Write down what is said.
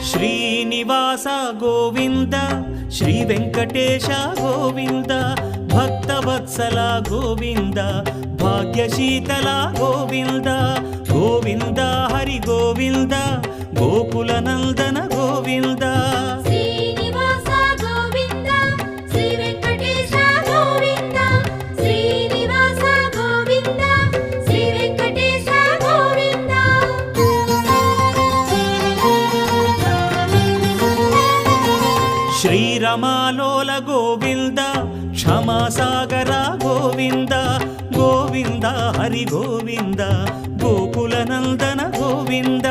Srinivasa Govinda Shri Venkatesha Govinda Bhaktavatsala Govinda భాగ్యశీతల Govinda Govinda Hari Govinda Gokula Nandana Govinda Srinivasa Govinda Shri Venkatesha Govinda Srinivasa Govinda Shri Venkatesha Govinda శ్రీరమాలోల Govinda క్షమాసాగర Govinda Govinda Hari Govinda Gokula Nandana Govinda